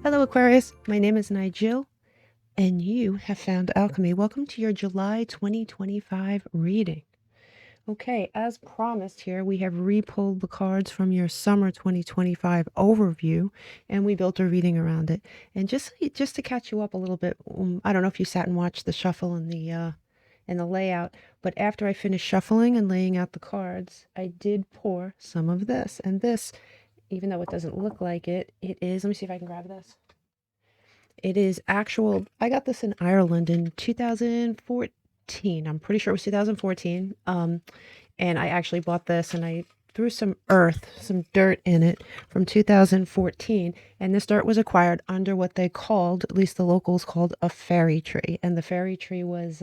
Hello, Aquarius. My name is NiJiLL, and you have found alchemy. Welcome to your July 2025 reading. Okay, as promised here, we have re-pulled the cards from your summer 2025 overview, and we built a reading around it. And just to catch you up a little bit, I don't know if you sat and watched the shuffle and the layout, but after I finished shuffling and laying out the cards, I did pour some of this. And this, even though it doesn't look like it, it is. Let me see if I can grab this. It is actual. I got this in Ireland in 2014. I'm pretty sure it was 2014. And I actually bought this and I threw some earth, some dirt in it from 2014. And this dirt was acquired under what they called, at least the locals called, a fairy tree. And the fairy tree was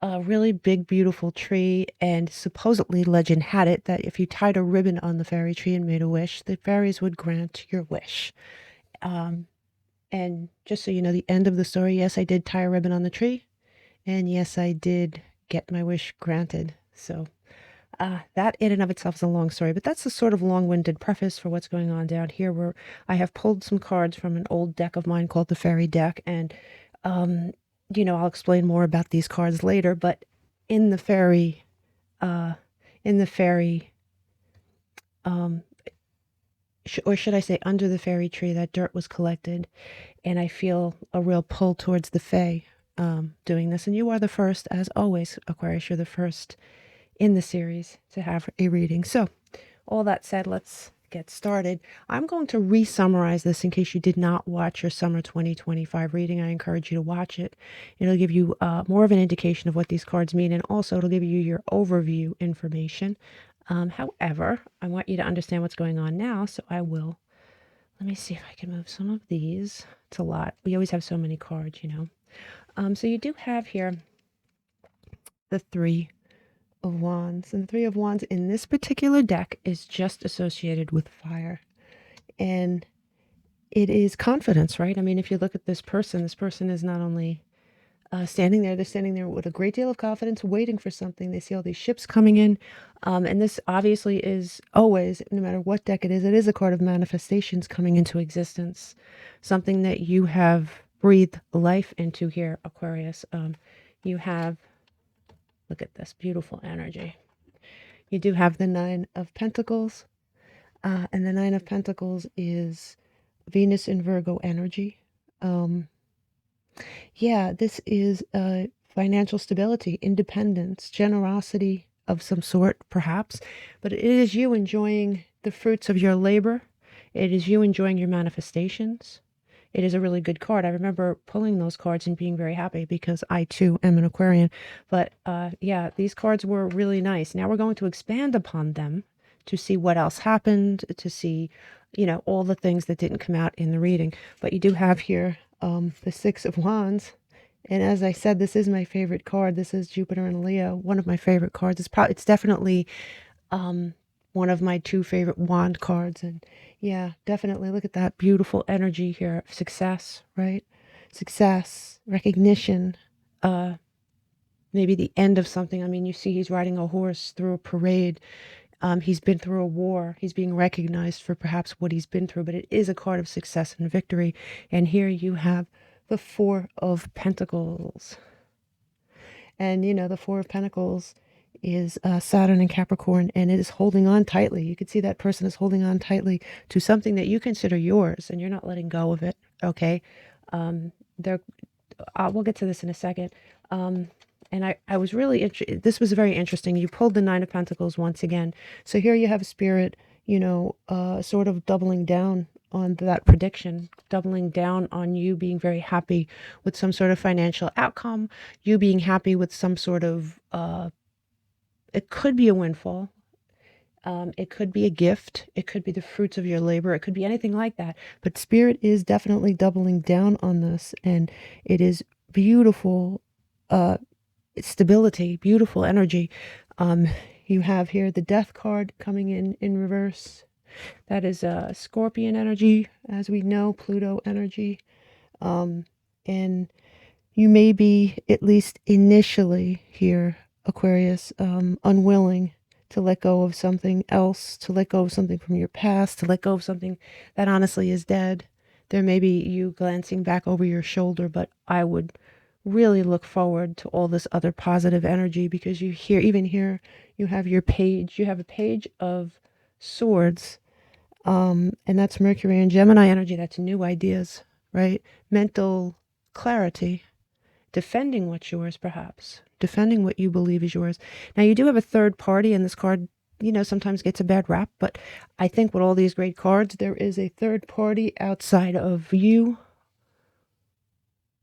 a really big, beautiful tree. And supposedly legend had it that if you tied a ribbon on the fairy tree and made a wish, the fairies would grant your wish. And just so you know, the end of the story, yes, I did tie a ribbon on the tree. And yes, I did get my wish granted. So that in and of itself is a long story, but that's a sort of long-winded preface for what's going on down here, where I have pulled some cards from an old deck of mine called the Fairy Deck. And, I'll explain more about these cards later, but in the fairy, or should I say under the fairy tree, that dirt was collected. And I feel a real pull towards the Fae doing this. And you are the first, as always, Aquarius, you're the first in the series to have a reading. So all that said, let's get started. I'm going to re-summarize this in case you did not watch your summer 2025 reading. I encourage you to watch it. It'll give you more of an indication of what these cards mean, and also it'll give you your overview information. However, I want you to understand what's going on now, so I will. Let me see if I can move some of these. It's a lot. We always have so many cards, So you do have here the Three of Wands. And the Three of Wands in this particular deck is just associated with fire. And it is confidence, right? I mean, if you look at this person is not only standing there, they're standing there with a great deal of confidence, waiting for something. They see all these ships coming in. And this obviously is always, no matter what deck it is a card of manifestations coming into existence. Something that you have breathed life into here, Aquarius. You have, look at this beautiful energy. You do have the Nine of Pentacles. And the Nine of Pentacles is Venus in Virgo energy. Yeah, this is financial stability, independence, generosity of some sort, perhaps. But it is you enjoying the fruits of your labor. It is you enjoying your manifestations. It is a really good card. I remember pulling those cards and being very happy because I too am an Aquarian. But yeah, these cards were really nice. Now we're going to expand upon them to see what else happened, to see, all the things that didn't come out in the reading. But you do have here the Six of Wands. And as I said, this is my favorite card. This is Jupiter and Leo, one of my favorite cards. It's definitely one of my two favorite wand cards. And yeah, definitely look at that beautiful energy here of success, right? Success, recognition, maybe the end of something. I mean, you see he's riding a horse through a parade. He's been through a war. He's being recognized for perhaps what he's been through, but it is a card of success and victory. And here you have the Four of Pentacles. And, the Four of Pentacles is Saturn and Capricorn, and it is holding on tightly. You can see that person is holding on tightly to something that you consider yours, and you're not letting go of it, okay? We'll get to this in a second. And I was really this was very interesting. You pulled the Nine of Pentacles once again. So here you have a spirit, sort of doubling down on that prediction, doubling down on you being very happy with some sort of financial outcome, you being happy with some sort of, it could be a windfall. It could be a gift. It could be the fruits of your labor. It could be anything like that. But Spirit is definitely doubling down on this. And it is beautiful stability, beautiful energy. You have here the Death card coming in reverse. That is Scorpion energy, as we know, Pluto energy. And you may be, at least initially here, Aquarius, unwilling to let go of something else, to let go of something from your past, to let go of something that honestly is dead. There may be you glancing back over your shoulder, but I would really look forward to all this other positive energy, because you hear, even here, you have your page. You have a page of swords, and that's Mercury and Gemini energy. That's new ideas, right? Mental clarity, defending what's yours, perhaps defending what you believe is yours. Now, you do have a third party, and this card, sometimes gets a bad rap, but I think with all these great cards, there is a third party outside of you.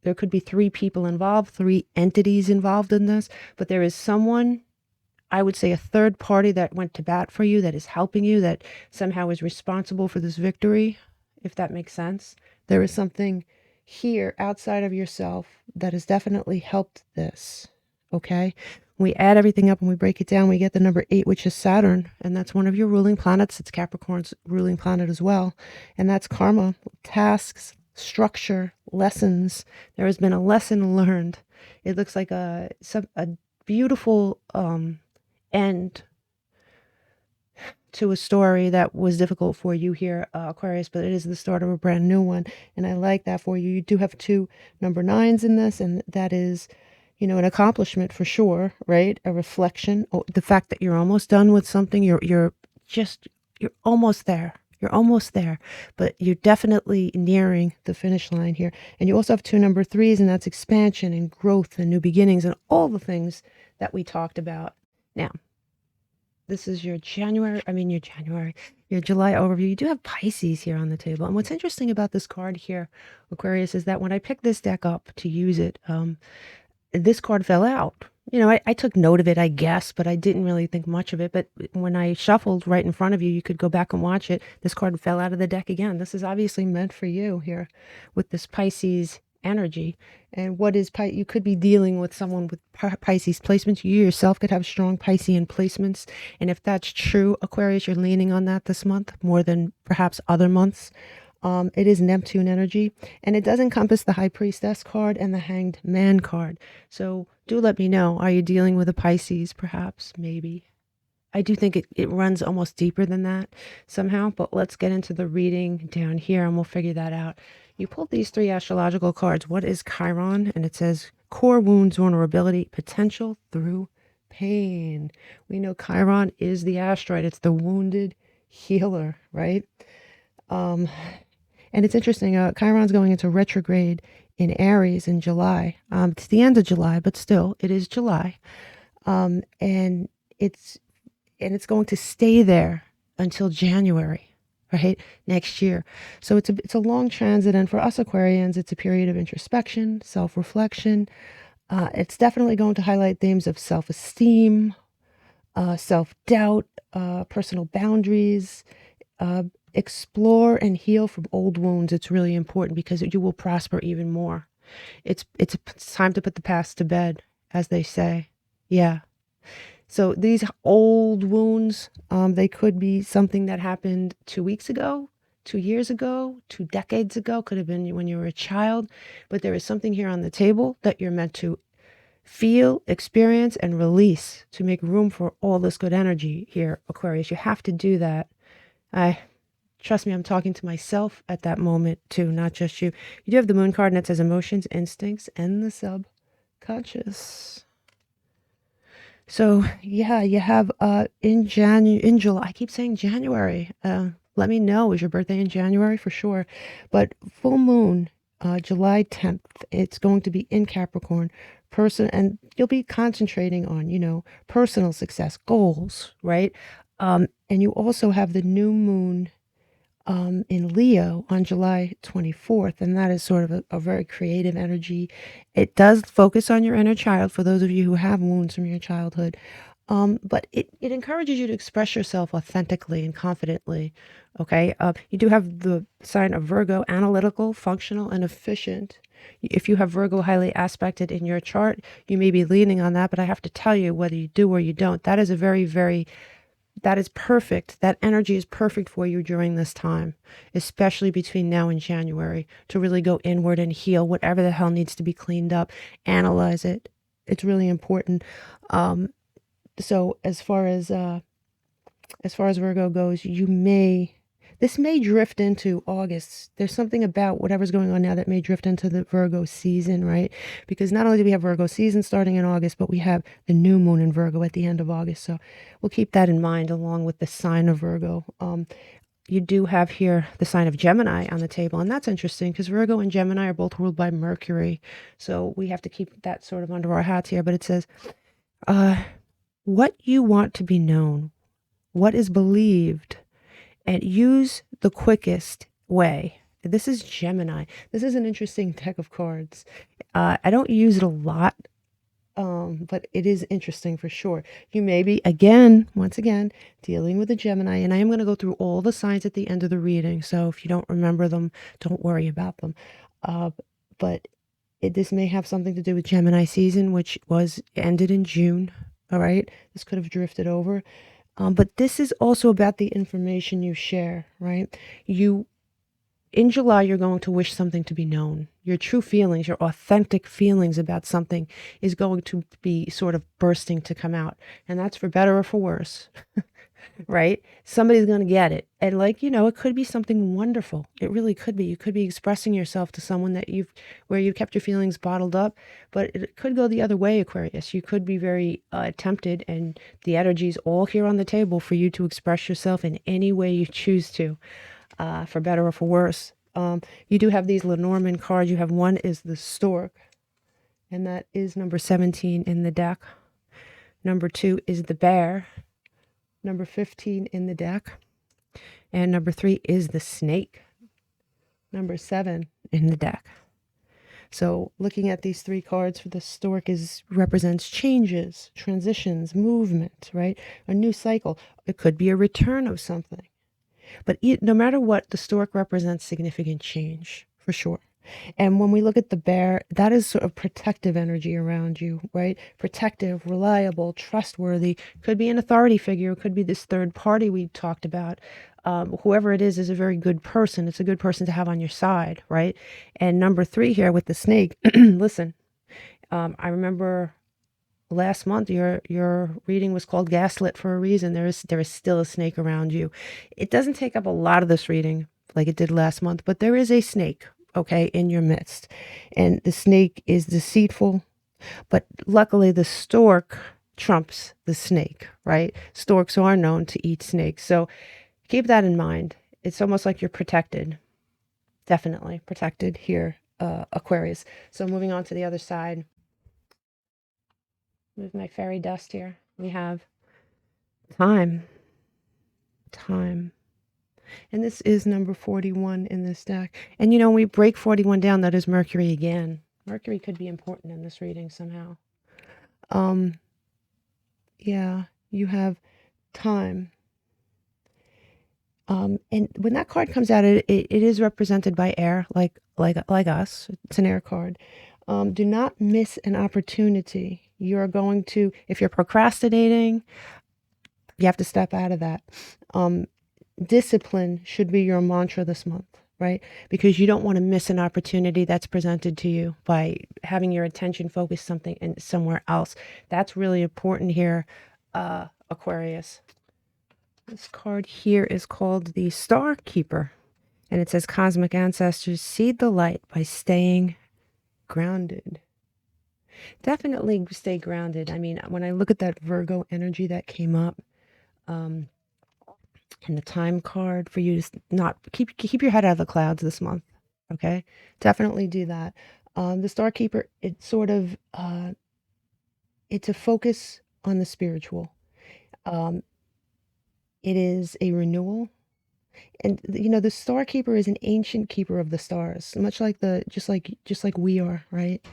There could be 3 people involved, 3 entities involved in this, but there is someone, I would say a third party, that went to bat for you, that is helping you, that somehow is responsible for this victory, if that makes sense. There is something here outside of yourself that has definitely helped this, okay? When we add everything up and we break it down, we get the number 8, which is Saturn, and that's one of your ruling planets. It's Capricorn's ruling planet as well, and that's karma, tasks, structure, lessons. There has been a lesson learned. It looks like a beautiful end to a story that was difficult for you here, Aquarius, but it is the start of a brand new one, and I like that for you. You do have 2 number 9s in this, and that is, an accomplishment for sure, right? A reflection, the fact that you're almost done with something. You're almost there. You're almost there, but you're definitely nearing the finish line here. And you also have 2 number 3s, and that's expansion and growth and new beginnings and all the things that we talked about. Now, this is your July overview. You do have Pisces here on the table. And what's interesting about this card here, Aquarius, is that when I picked this deck up to use it, this card fell out. I took note of it, I guess, but I didn't really think much of it. But when I shuffled right in front of you, you could go back and watch it. This card fell out of the deck again. This is obviously meant for you here with this Pisces energy. And what is you could be dealing with someone with Pisces placements. You yourself could have strong Piscean placements. And if that's true, Aquarius, you're leaning on that this month more than perhaps other months. It is Neptune energy, and it does encompass the High Priestess card and the Hanged Man card. So do let me know. Are you dealing with a Pisces, perhaps? Maybe. I do think it runs almost deeper than that somehow, but let's get into the reading down here and we'll figure that out. You pulled these 3 astrological cards. What is Chiron? And it says core wounds, vulnerability, potential through pain. We know Chiron is the asteroid. It's the wounded healer, right? And it's interesting, Chiron's going into retrograde in Aries in July. It's the end of July, but still, it is July. And it's going to stay there until January, right? Next year. So it's a long transit, and for us Aquarians, it's a period of introspection, self-reflection. It's definitely going to highlight themes of self-esteem, self-doubt, personal boundaries, explore and heal from old wounds. It's really important because you will prosper even more. It's time to put the past to bed, as they say. Yeah. So these old wounds, they could be something that happened 2 weeks ago, 2 years ago, 2 decades ago, could have been when you were a child, but there is something here on the table that you're meant to feel, experience, and release to make room for all this good energy here, Aquarius. You have to do that. Trust me, I'm talking to myself at that moment too, not just you. You do have the moon card, and it says emotions, instincts, and the subconscious. So yeah, you have in July. I keep saying January. Let me know, is your birthday in January for sure? But full moon, July 10th. It's going to be in Capricorn, and you'll be concentrating on personal success, goals, right? And you also have the new moon in Leo on July 24th, and that is sort of a very creative energy. It does focus on your inner child for those of you who have wounds from your childhood, but it encourages you to express yourself authentically and confidently, okay? You do have the sign of Virgo, analytical, functional, and efficient. If you have Virgo highly aspected in your chart, you may be leaning on that, but I have to tell you, whether you do or you don't, that is a very, very that is perfect. That energy is perfect for you during this time, especially between now and January, to really go inward and heal whatever the hell needs to be cleaned up, analyze it. It's really important. So as far as Virgo goes, This may drift into August. There's something about whatever's going on now that may drift into the Virgo season, right? Because not only do we have Virgo season starting in August, but we have the new moon in Virgo at the end of August. So we'll keep that in mind along with the sign of Virgo. You do have here the sign of Gemini on the table, and that's interesting because Virgo and Gemini are both ruled by Mercury. So we have to keep that sort of under our hats here. But it says, what you want to be known, what is believed, and use the quickest way. This is Gemini. This is an interesting deck of cards. I don't use it a lot, but it is interesting for sure. You may be, once again, dealing with a Gemini, and I am going to go through all the signs at the end of the reading. So if you don't remember them, don't worry about them. But this may have something to do with Gemini season, which was ended in June. All right. This could have drifted over. But this is also about the information you share, right? In July, you're going to wish something to be known. Your true feelings, your authentic feelings about something is going to be sort of bursting to come out. And that's for better or for worse, right? Somebody's going to get it. And it could be something wonderful. It really could be. You could be expressing yourself to someone where you've kept your feelings bottled up, but it could go the other way, Aquarius. You could be very tempted, and the energy's all here on the table for you to express yourself in any way you choose to. For better or for worse. You do have these Lenormand cards. You have one is the stork, and that is number 17 in the deck. Number 2 is the bear. Number 15 in the deck. And number 3 is the snake. Number 7 in the deck. So looking at these 3 cards for the stork represents changes, transitions, movement, right? A new cycle. It could be a return of something. But no matter what, the stork represents significant change, for sure. And when we look at the bear, that is sort of protective energy around you, right? Protective, reliable, trustworthy. Could be an authority figure. It could be this third party we talked about. Whoever it is a very good person. It's a good person to have on your side, right? And number 3 here with the snake, listen, I remember last month your reading was called Gaslit for a reason. There is still a snake around you. It doesn't take up a lot of this reading like it did last month, but there is a snake, okay, in your midst. And the snake is deceitful, but luckily the stork trumps the snake, right? Storks are known to eat snakes. So keep that in mind. It's almost like you're protected. Definitely protected here, Aquarius. So moving on to the other side. Move my fairy dust here. We have time. And this is number 41 in this deck. And when we break 41 down, that is Mercury again. Mercury could be important in this reading somehow. Yeah, you have time. And when that card comes out, it is represented by air, like us. It's an air card. Do not miss an opportunity. You're going to, if you're procrastinating, you have to step out of that. Discipline should be your mantra this month, right? Because you don't want to miss an opportunity that's presented to you by having your attention focused somewhere else. That's really important here, Aquarius. This card here is called the Star Keeper, and it says cosmic ancestors seed the light by staying grounded. Definitely stay grounded. I mean, when I look at that Virgo energy that came up, and the time card for you to not keep your head out of the clouds this month. Okay, definitely do that. The Star Keeper, it's sort of it's a focus on the spiritual. It is a renewal. And the Star Keeper is an ancient keeper of the stars, much like just like we are, right?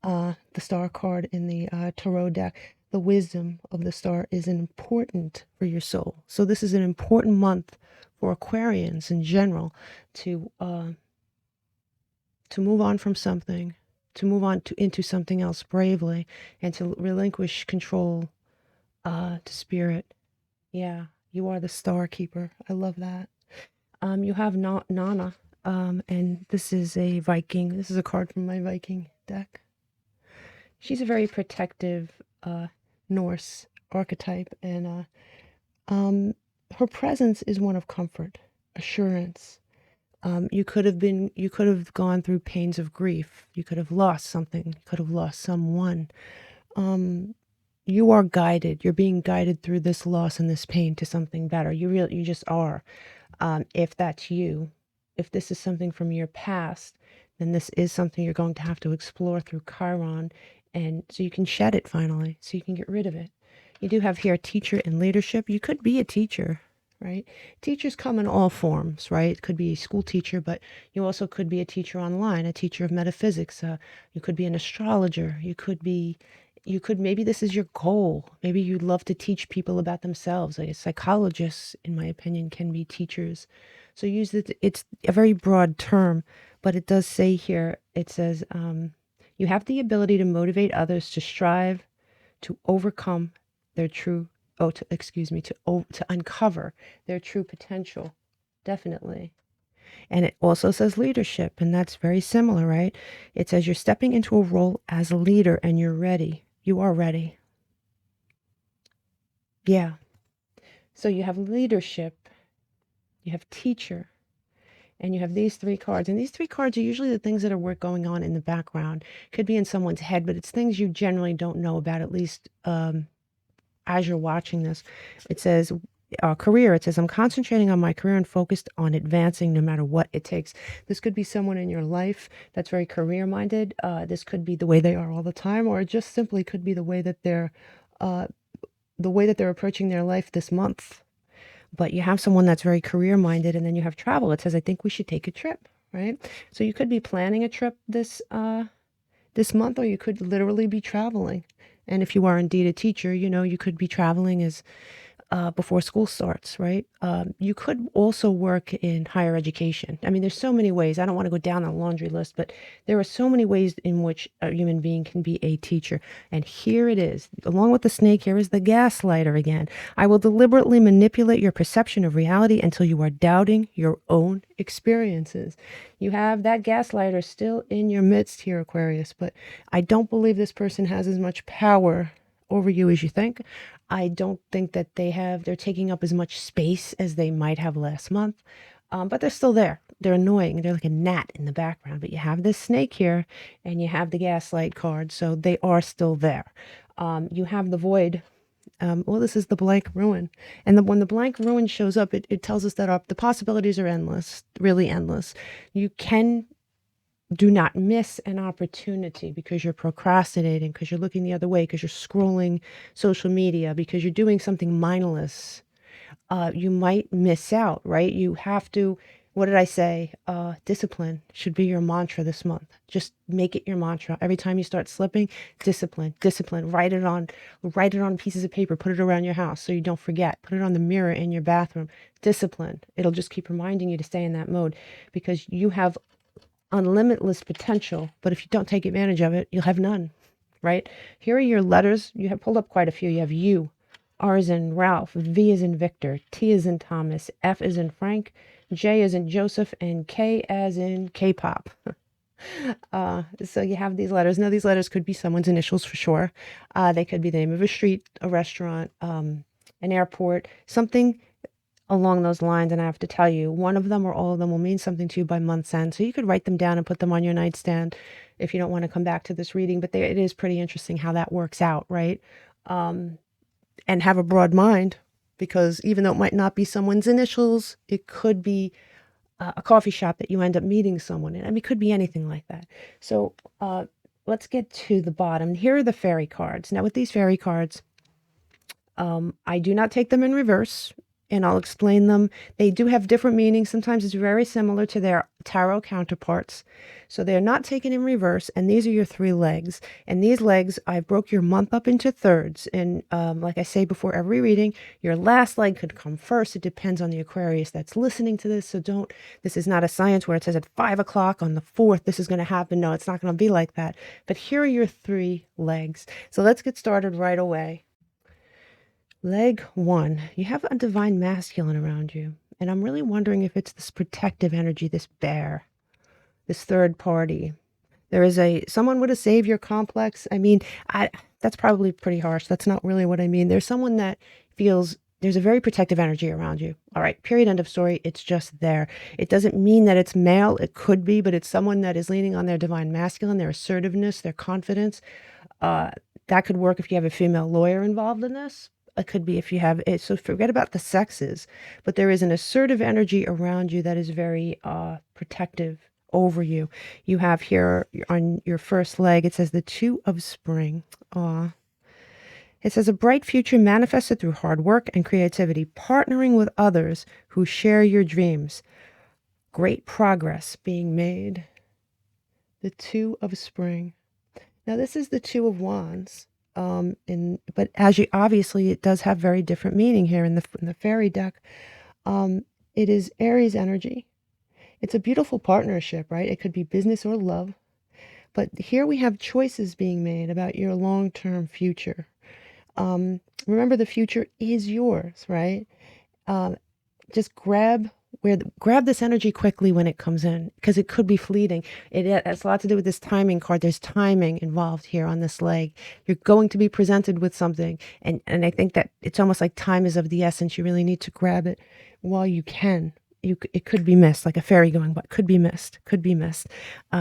The star card in the tarot deck, the wisdom of the star is important for your soul. So this is an important month for Aquarians in general to move on from something, to move on into something else bravely, and to relinquish control to spirit. Yeah, you are the Star Keeper. I love that. You have Nana, and this is a Viking. This is a card from my Viking deck. She's a very protective Norse archetype, and her presence is one of comfort. assurance. You could have gone through pains of grief. You could have lost something. You could have lost someone. You are guided. You're being guided through this loss and this pain to something better. You just are. If that's you, if this is something from your past, then this is something you're going to have to explore through Chiron, and so you can shed it finally, so you can get rid of it. You do have here teacher and leadership. You could be a teacher, right? Teachers come in all forms, right? It could be a school teacher, but you also could be a teacher online, a teacher of metaphysics. You could be an astrologer. Maybe this is your goal. Maybe you'd love to teach people about themselves. Like psychologists, in my opinion, can be teachers. So use it. It's a very broad term, but it does say here, it says, you have the ability to motivate others to strive, to overcome their true, to uncover their true potential. Definitely. And it also says leadership, and that's very similar, right? It says you're stepping into a role as a leader and you're ready. You are ready. Yeah. So you have leadership, you have teacher, and you have these three cards. And these three cards are usually the things that are going on in the background. Could be in someone's head, but it's things you generally don't know about, at least as you're watching this. It says career. It says, I'm concentrating on my career and focused on advancing no matter what it takes. This could be someone in your life that's very career minded. This could be the way they are all the time, or it just simply could be the way that they're approaching their life this month. But you have someone that's very career minded, and then you have travel. It says, I think we should take a trip, right? So you could be planning a trip this month, or you could literally be traveling. And if you are indeed a teacher, you could be traveling as before school starts, right? You could also work in higher education. I mean, there's so many ways. I don't want to go down a laundry list, but there are so many ways in which a human being can be a teacher. And here it is. Along with the snake, here is the gaslighter again. I will deliberately manipulate your perception of reality until you are doubting your own experiences. You have that gaslighter still in your midst here, Aquarius, but I don't believe this person has as much power over you as you think. I don't think that they're taking up as much space as they might have last month, but they're still there. They're annoying. They're like a gnat in the background, but you have this snake here and you have the gaslight card, so they are still there. You have the void. This is the blank ruin. And when the blank ruin shows up, it tells us that the possibilities are endless, really endless. Do not miss an opportunity because you're procrastinating, because you're looking the other way, because you're scrolling social media, because you're doing something mindless. You might miss out, right? You have to, what did I say? Discipline should be your mantra this month. Just make it your mantra. Every time you start slipping, discipline, discipline. Write it on pieces of paper, put it around your house so you don't forget. Put it on the mirror in your bathroom. Discipline. It'll just keep reminding you to stay in that mode because you have unlimitless potential, but if you don't take advantage of it, you'll have none, right? Here are your letters. You have pulled up quite a few. You have U, R as in Ralph, V as in Victor, T as in Thomas, F as in Frank, J as in Joseph, and K as in K-pop. So you have these letters. Now, these letters could be someone's initials for sure. They could be the name of a street, a restaurant, an airport, something along those lines. And I have to tell you, one of them or all of them will mean something to you by month's end. So you could write them down and put them on your nightstand if you don't want to come back to this reading. But it is pretty interesting how that works out, right? And have a broad mind, because even though it might not be someone's initials, it could be a coffee shop that you end up meeting someone in. I mean, it could be anything like that. So let's get to the bottom. Here are the fairy cards. Now, with these fairy cards, I do not take them in reverse, and I'll explain them. They do have different meanings. Sometimes it's very similar to their tarot counterparts. So they're not taken in reverse, and these are your three legs. And these legs, I broke your month up into thirds. And like I say before every reading, your last leg could come first. It depends on the Aquarius that's listening to this. So this is not a science where it says at 5 o'clock on the 4th, this is going to happen. No, it's not going to be like that. But here are your three legs. So let's get started right away. Leg 1, you have a divine masculine around you. And I'm really wondering if it's this protective energy, this bear, this third party. There is someone with a savior complex. I mean, that's probably pretty harsh. That's not really what I mean. There's someone that feels there's a very protective energy around you. All right, period, end of story. It's just there. It doesn't mean that it's male. It could be, but it's someone that is leaning on their divine masculine, their assertiveness, their confidence. That could work if you have a female lawyer involved in this. It could be if you have it. So forget about the sexes, but there is an assertive energy around you that is very protective over you. You have here on your first leg, it says the Two of Spring. Aw. It says a bright future manifested through hard work and creativity, partnering with others who share your dreams. Great progress being made. The Two of Spring. Now this is the Two of Wands. But as you obviously, it does have very different meaning here in the fairy deck. It is Aries energy. It's a beautiful partnership, right? It could be business or love. But here we have choices being made about your long-term future. Remember, the future is yours, right? Just grab this energy quickly when it comes in, because it could be fleeting. It has a lot to do with this timing card. There's timing involved here on this leg. You're going to be presented with something, and I think that it's almost like time is of the essence. You really need to grab it while you can. It could be missed, like a fairy going by. Could be missed.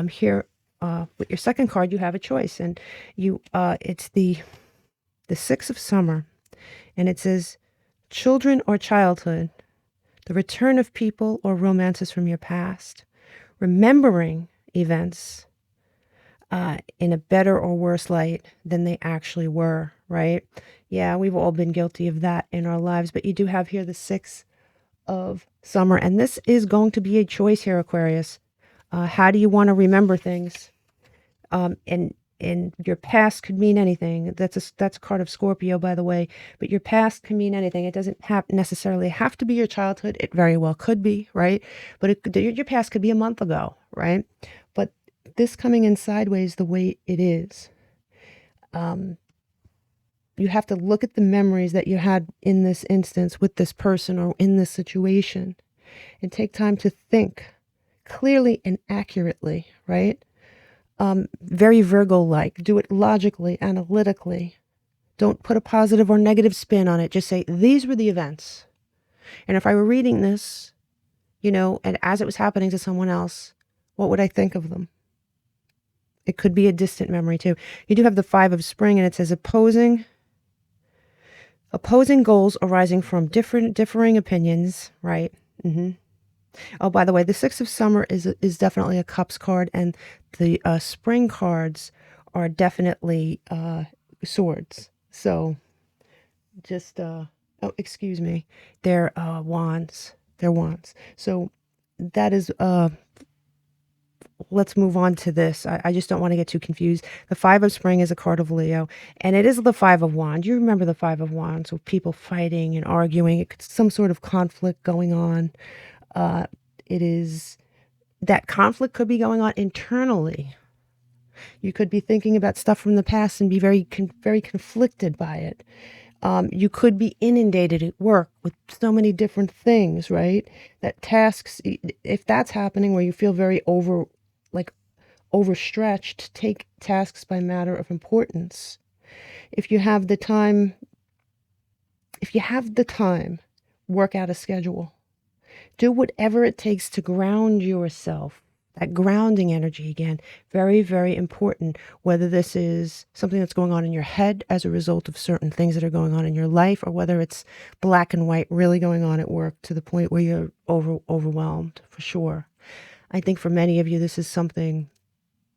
Here with your second card, you have a choice, and it's the Six of Summer, and it says children or childhood, the return of people or romances from your past, remembering events in a better or worse light than they actually were, right? Yeah, we've all been guilty of that in our lives, but you do have here the Six of Summer, and this is going to be a choice here, Aquarius. How do you want to remember things? And your past could mean anything. That's a card of Scorpio, by the way. But your past can mean anything. It doesn't necessarily have to be your childhood. It very well could be, right? But your past could be a month ago, right? But this coming in sideways the way it is, you have to look at the memories that you had in this instance with this person or in this situation, and take time to think clearly and accurately, right? Very Virgo-like. Do it logically, analytically. Don't put a positive or negative spin on it. Just say, these were the events. And if I were reading this, and as it was happening to someone else, what would I think of them? It could be a distant memory too. You do have the Five of Spring, and it says opposing goals arising from differing opinions, right? Oh, by the way, the Six of Summer is definitely a Cups card, and the Spring cards are definitely swords. So just, excuse me, they're wands. They're wands. So that is, let's move on to this. I just don't want to get too confused. The Five of Spring is a card of Leo, and it is the Five of Wands. You remember the Five of Wands with people fighting and arguing. It's some sort of conflict going on. It is that conflict could be going on internally. You could be thinking about stuff from the past and be very conflicted by it. You could be inundated at work with so many different things, right? That tasks, if that's happening where you feel very overstretched, take tasks by matter of importance. If you have the time, work out a schedule. Do whatever it takes to ground yourself. That grounding energy, again, very, very important. Whether this is something that's going on in your head as a result of certain things that are going on in your life, or whether it's black and white really going on at work to the point where you're overwhelmed, for sure. I think for many of you, this is something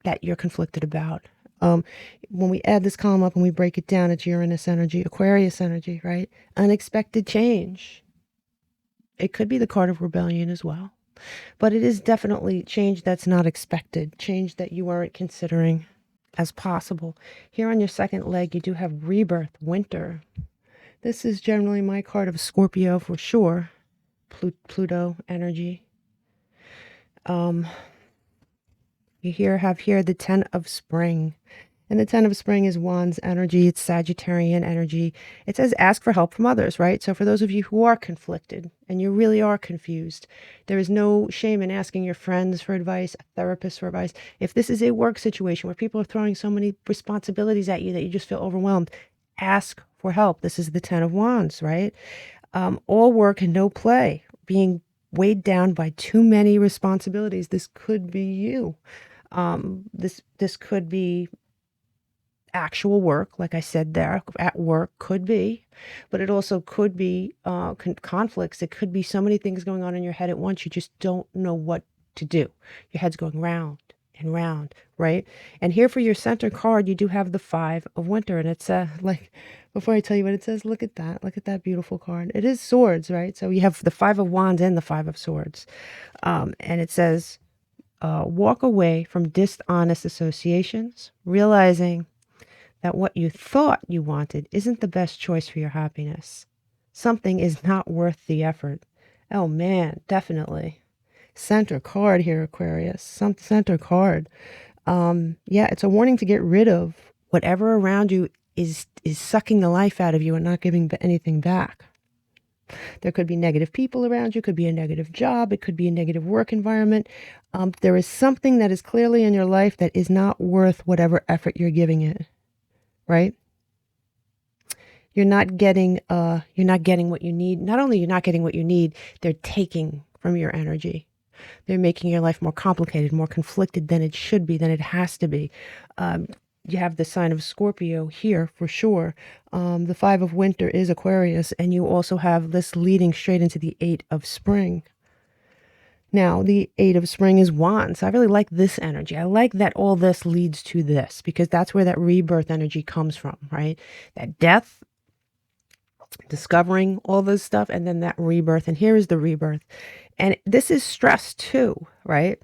that you're conflicted about. When we add this column up and we break it down, it's Uranus energy, Aquarius energy, right? Unexpected change. It could be the card of rebellion as well. But it is definitely change that's not expected, change that you weren't considering as possible. Here on your second leg, you do have rebirth, winter. This is generally my card of Scorpio for sure. Pluto energy. You have here the Ten of Spring. And the Ten of Spring is Wands energy. It's Sagittarian energy. It says ask for help from others, right? So for those of you who are conflicted and you really are confused, there is no shame in asking your friends for advice, a therapist for advice. If this is a work situation where people are throwing so many responsibilities at you that you just feel overwhelmed, ask for help. This is the Ten of Wands, right? All work and no play, being weighed down by too many responsibilities. This could be you. This could be actual work, like I said there, at work could be, but it also could be conflicts. It could be so many things going on in your head at once. You just don't know what to do. Your head's going round and round, right? And here for your center card, you do have the 5 of Winter, and it's like, before I tell you what it says, look at that beautiful card. It is swords, right? So you have the 5 of Wands and the 5 of Swords, and it says, walk away from dishonest associations, realizing that what you thought you wanted isn't the best choice for your happiness. Something is not worth the effort. Oh man, definitely. Center card here, Aquarius. Some center card. Yeah, it's a warning to get rid of whatever around you is sucking the life out of you and not giving anything back. There could be negative people around you, could be a negative job, it could be a negative work environment. There is something that is clearly in your life that is not worth whatever effort you're giving it. Right? You're not getting what you need. Not only you're not getting what you need, they're taking from your energy. They're making your life more complicated, more conflicted than it should be, than it has to be. You have the sign of Scorpio here for sure. The 5 of Winter is Aquarius, and you also have this leading straight into the 8 of Spring. Now, the 8 of Spring is Wands. I really like this energy. I like that all this leads to this, because that's where that rebirth energy comes from, right? That death, discovering all this stuff, and then that rebirth. And here is the rebirth. And this is stress too, right?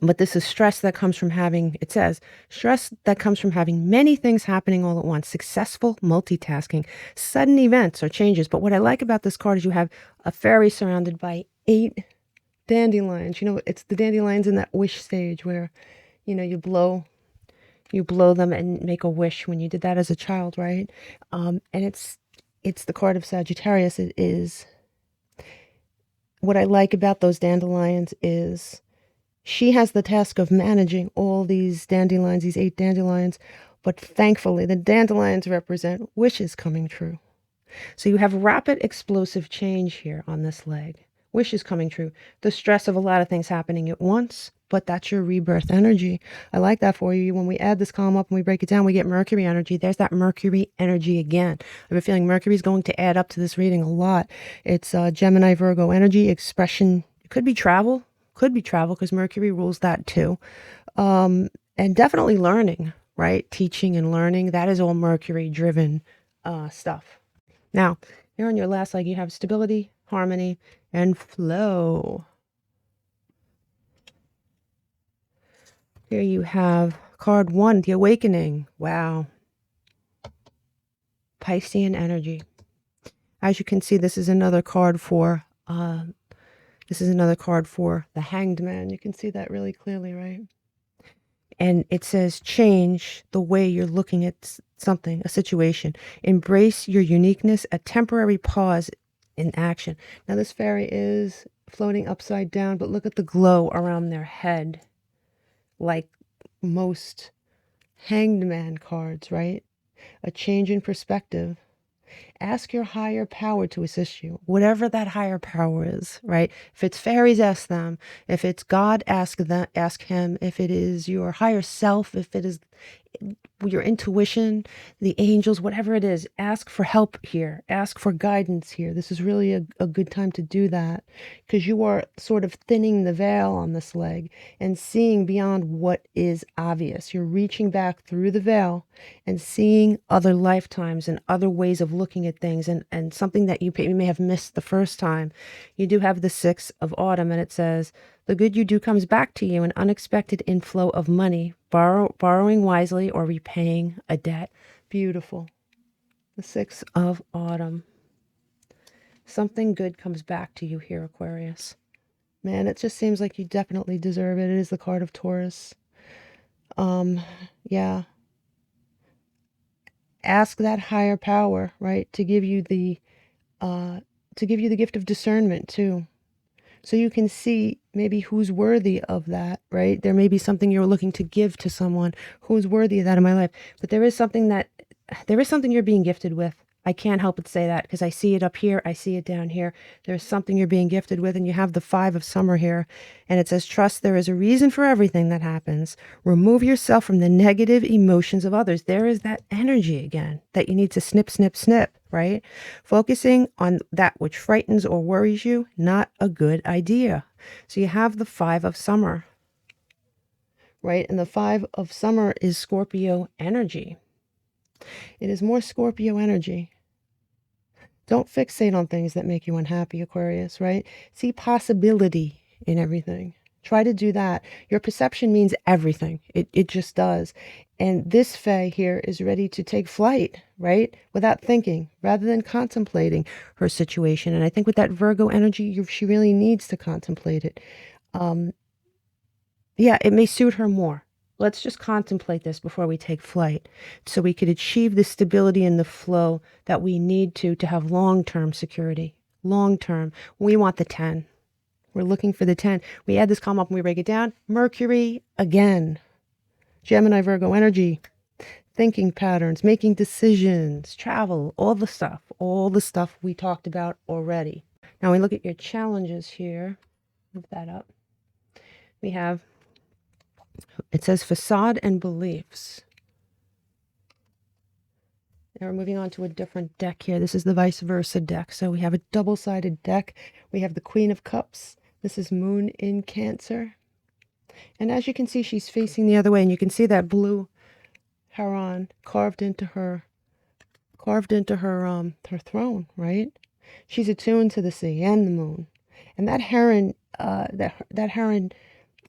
But this is stress that comes from having, it says, stress that comes from having many things happening all at once, successful multitasking, sudden events or changes. But what I like about this card is you have a fairy surrounded by 8 dandelions. You know, it's the dandelions in that wish stage where, you know, you blow them and make a wish when you did that as a child, right? And it's the card of Sagittarius. It is, what I like about those dandelions is she has the task of managing all these dandelions, these 8 dandelions, but thankfully the dandelions represent wishes coming true. So you have rapid explosive change here on this leg. Wishes coming true. The stress of a lot of things happening at once, but that's your rebirth energy. I like that for you. When we add this column up and we break it down, we get Mercury energy. There's that Mercury energy again. I have a feeling Mercury is going to add up to this reading a lot. It's Gemini, Virgo energy, expression. It could be travel because Mercury rules that too. And definitely learning, right? Teaching and learning. That is all Mercury driven stuff. Now, here on your last leg, you have stability, harmony, and flow. Here you have card 1, the awakening. Wow. Piscean energy. As you can see, this is another card for the Hanged Man. You can see that really clearly, right? And it says change the way you're looking at something, a situation. Embrace your uniqueness, a temporary pause in action. Now this fairy is floating upside down, but look at the glow around their head, like most Hanged Man cards, right? A change in perspective. Ask your higher power to assist you, whatever that higher power is, right? If it's fairies, ask them. If it's God, ask him. If it is your higher self, if it is your intuition, the angels, whatever it is, ask for help here. Ask for guidance here. This is really a good time to do that, because you are sort of thinning the veil on this leg and seeing beyond what is obvious. You're reaching back through the veil and seeing other lifetimes and other ways of looking at things, and something that you may have missed the first time. You do have the 6 of Autumn, and it says, the good you do comes back to you, an unexpected inflow of money, borrowing wisely or repaying a debt. Beautiful. The 6 of Autumn. Something good comes back to you here, Aquarius. Man, it just seems like you definitely deserve it. It is the card of Taurus. Yeah. Ask that higher power, right, to give you the gift of discernment too. So you can see maybe who's worthy of that, right? There may be something you're looking to give to someone who's worthy of that in my life. But there is something you're being gifted with. I can't help but say that because I see it up here. I see it down here. There's something you're being gifted with, and you have the 5 of summer here. And it says, trust there is a reason for everything that happens. Remove yourself from the negative emotions of others. There is that energy again that you need to snip, snip, snip, right? Focusing on that which frightens or worries you, not a good idea. So you have the 5 of summer, right? And the 5 of summer is Scorpio energy. It is more Scorpio energy. Don't fixate on things that make you unhappy, Aquarius, right? See possibility in everything. Try to do that. Your perception means everything. It just does. And this Fae here is ready to take flight, right? Without thinking, rather than contemplating her situation. And I think with that Virgo energy, she really needs to contemplate it. Yeah, it may suit her more. Let's just contemplate this before we take flight so we could achieve the stability and the flow that we need to have long-term security. Long-term. We want the 10. We're looking for the 10. We add this column up and we break it down. Mercury again. Gemini, Virgo energy. Thinking patterns, making decisions, travel, all the stuff we talked about already. Now we look at your challenges here. Move that up. We have, it says facade and beliefs. Now we're moving on to a different deck here. This is the vice versa deck. So we have a double-sided deck. We have the Queen of Cups. This is Moon in Cancer. And as you can see, she's facing the other way. And you can see that blue heron carved into her throne, right? She's attuned to the sea and the moon. And that heron, that heron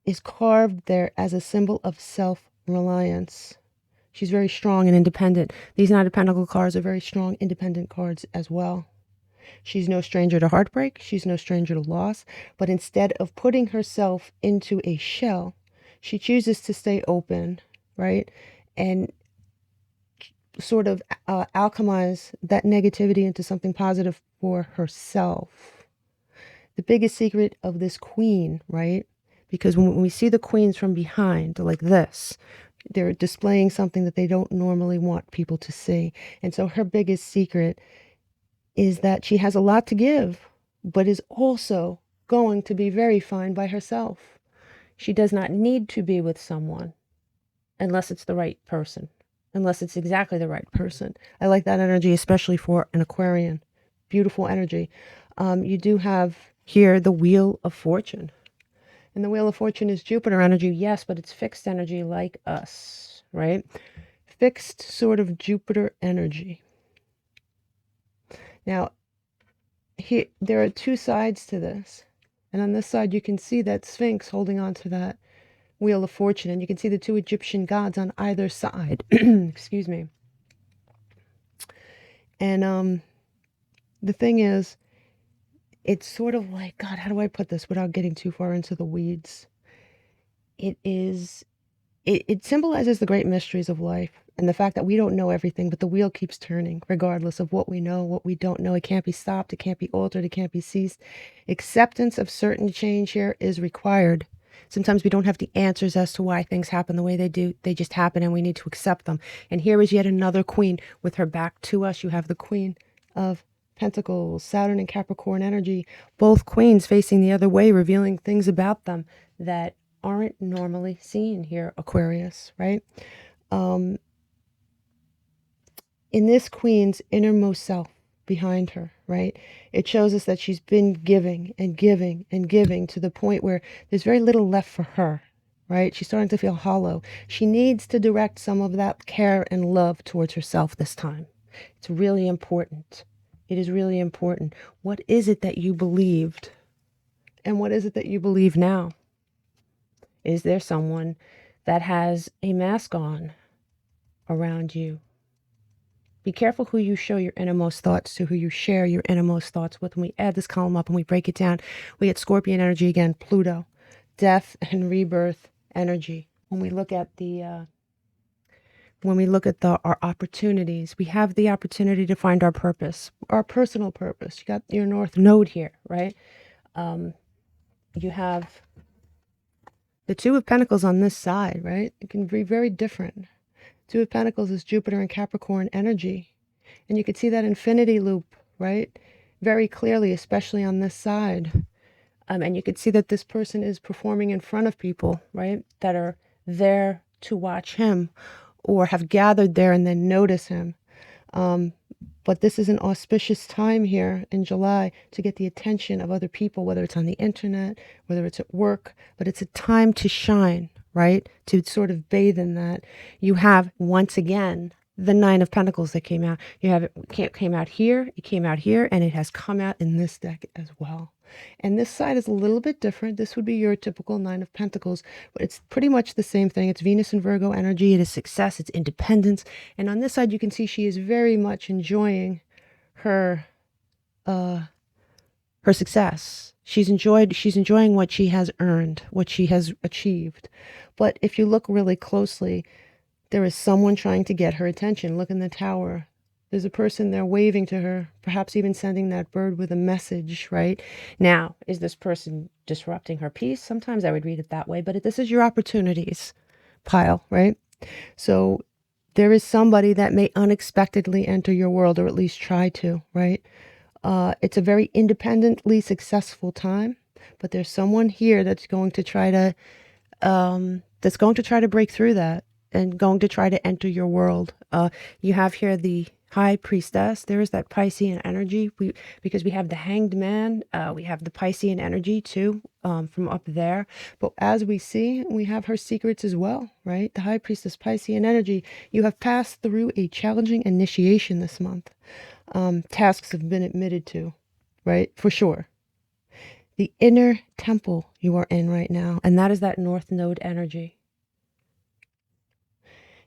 is carved there as a symbol of self-reliance. She's very strong and independent. These Knight of Pentacles cards are very strong, independent cards as well. She's no stranger to heartbreak. She's no stranger to loss. But instead of putting herself into a shell, she chooses to stay open, right? And sort of alchemize that negativity into something positive for herself. The biggest secret of this queen, right? Because when we see the queens from behind, like this, they're displaying something that they don't normally want people to see. And so her biggest secret is that she has a lot to give, but is also going to be very fine by herself. She does not need to be with someone unless it's the right person, unless it's exactly the right person. I like that energy, especially for an Aquarian. Beautiful energy. You do have here the Wheel of Fortune. And the Wheel of Fortune is Jupiter energy, yes, but it's fixed energy like us, right? Fixed sort of Jupiter energy. Now, here there are 2 sides to this. And on this side, you can see that Sphinx holding on to that Wheel of Fortune. And you can see the 2 Egyptian gods on either side. Excuse me. And the thing is, it's sort of like, God, how do I put this without getting too far into the weeds? It symbolizes the great mysteries of life and the fact that we don't know everything, but the wheel keeps turning regardless of what we know, what we don't know. It can't be stopped. It can't be altered. It can't be ceased. Acceptance of certain change here is required. Sometimes we don't have the answers as to why things happen the way they do. They just happen and we need to accept them. And here is yet another queen with her back to us. You have the Queen of Pentacles, Saturn and Capricorn energy, both queens facing the other way, revealing things about them that aren't normally seen here, Aquarius, right? In this queen's innermost self behind her, right? It shows us that she's been giving and giving and giving to the point where there's very little left for her, right? She's starting to feel hollow. She needs to direct some of that care and love towards herself this time. It's really important. It is really important. What is it that you believed? And what is it that you believe now? Is there someone that has a mask on around you? Be careful who you show your innermost thoughts to, who you share your innermost thoughts with. When we add this column up and we break it down, we get Scorpion energy again, Pluto, death and rebirth energy. When we look at our opportunities, we have the opportunity to find our purpose, our personal purpose. You got your North Node here, right? You have the 2 of Pentacles on this side, right? It can be very different. 2 of Pentacles is Jupiter and Capricorn energy. And you could see that infinity loop, right? Very clearly, especially on this side. And you could see that this person is performing in front of people, right? That are there to watch him or have gathered there and then notice him. But this is an auspicious time here in July to get the attention of other people, whether it's on the internet, whether it's at work, but it's a time to shine, right? To sort of bathe in that. You have, once again, the Nine of Pentacles that came out. You have it came out here, it came out here, and it has come out in this deck as well. And this side is a little bit different. This would be your typical Nine of Pentacles, but it's pretty much the same thing. It's Venus and Virgo energy. It is success. It's independence. And on this side, you can see she is very much enjoying her success. She's enjoying what she has earned, what she has achieved. But if you look really closely, there is someone trying to get her attention. Look in the tower. There's a person there waving to her, perhaps even sending that bird with a message, right? Now, is this person disrupting her peace? Sometimes I would read it that way, but this is your opportunities pile, right? So there is somebody that may unexpectedly enter your world, or at least try to, right? It's a very independently successful time, but there's someone here that's going to try to break through that and going to try to enter your world. You have here the High Priestess. There is that Piscean energy. Because we have the Hanged Man, we have the Piscean energy too, from up there. But as we see, we have her secrets as well, right? The High Priestess, Piscean energy. You have passed through a challenging initiation this month. Tasks have been admitted to, right? For sure. The inner temple you are in right now, and that is that North Node energy.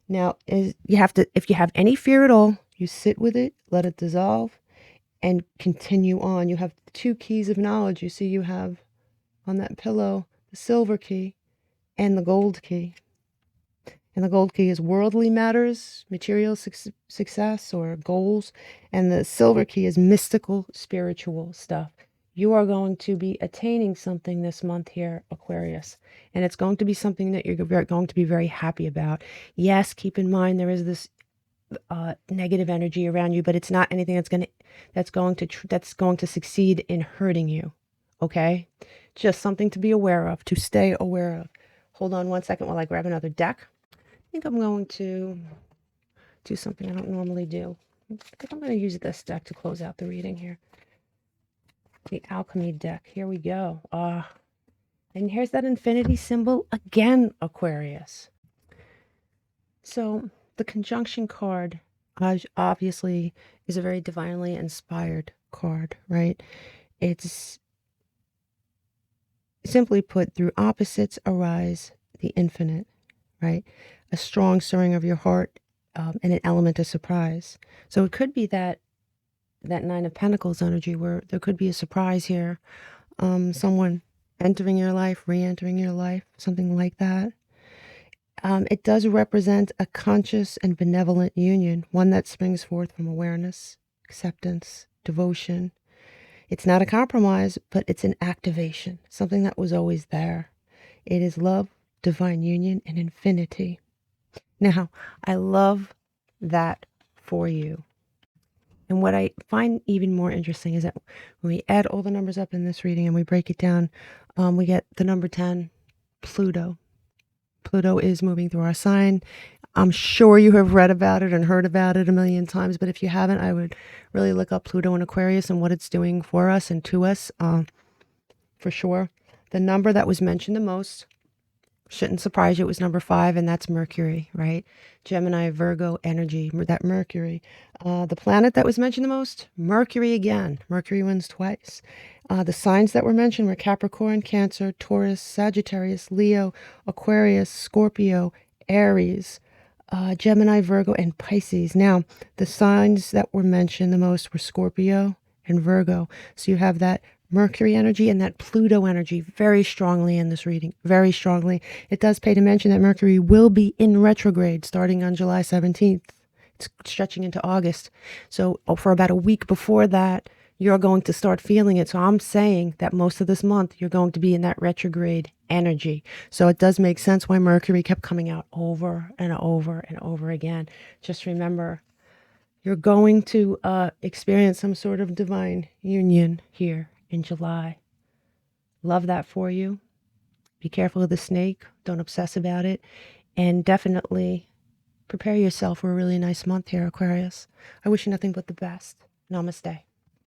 Now, if you have any fear at all, you sit with it, let it dissolve, and continue on. You have 2 keys of knowledge. You see you have on that pillow the silver key and the gold key. And the gold key is worldly matters, material success or goals. And the silver key is mystical, spiritual stuff. You are going to be attaining something this month here, Aquarius. And it's going to be something that you're going to be very happy about. Yes, keep in mind there is this negative energy around you, but it's not anything that's going to succeed in hurting you. Okay? Just something to be aware of, to stay aware of. Hold on one second while I grab another deck. I think I'm going to do something I don't normally do. I think I'm going to use this deck to close out the reading here. The Alchemy deck. Here we go. And here's that infinity symbol again, Aquarius. So the conjunction card obviously is a very divinely inspired card, right? It's simply put, through opposites arise the infinite, right? A strong stirring of your heart and an element of surprise. So it could be that Nine of Pentacles energy where there could be a surprise here. Someone entering your life, re-entering your life, something like that. It does represent a conscious and benevolent union, one that springs forth from awareness, acceptance, devotion. It's not a compromise, but it's an activation, something that was always there. It is love, divine union, and infinity. Now, I love that for you. And what I find even more interesting is that when we add all the numbers up in this reading and we break it down, we get the number 10, Pluto. Pluto is moving through our sign. I'm sure you have read about it and heard about it a million times, but if you haven't, I would really look up Pluto in Aquarius and what it's doing for us and to us, for sure. The number that was mentioned the most, shouldn't surprise you, it was number 5, and that's Mercury, right? Gemini, Virgo energy, that Mercury. The planet that was mentioned the most, Mercury again. Mercury wins twice. The signs that were mentioned were Capricorn, Cancer, Taurus, Sagittarius, Leo, Aquarius, Scorpio, Aries, Gemini, Virgo, and Pisces. Now, the signs that were mentioned the most were Scorpio and Virgo. So you have that Mercury energy and that Pluto energy very strongly in this reading, very strongly. It does pay to mention that Mercury will be in retrograde starting on July 17th. It's stretching into August. So for about a week before that, you're going to start feeling it. So I'm saying that most of this month, you're going to be in that retrograde energy. So it does make sense why Mercury kept coming out over and over and over again. Just remember You're going to experience some sort of divine union here in July. Love that for you. Be careful of the snake. Don't obsess about it. And definitely prepare yourself for a really nice month here, Aquarius. I wish you nothing but the best. Namaste.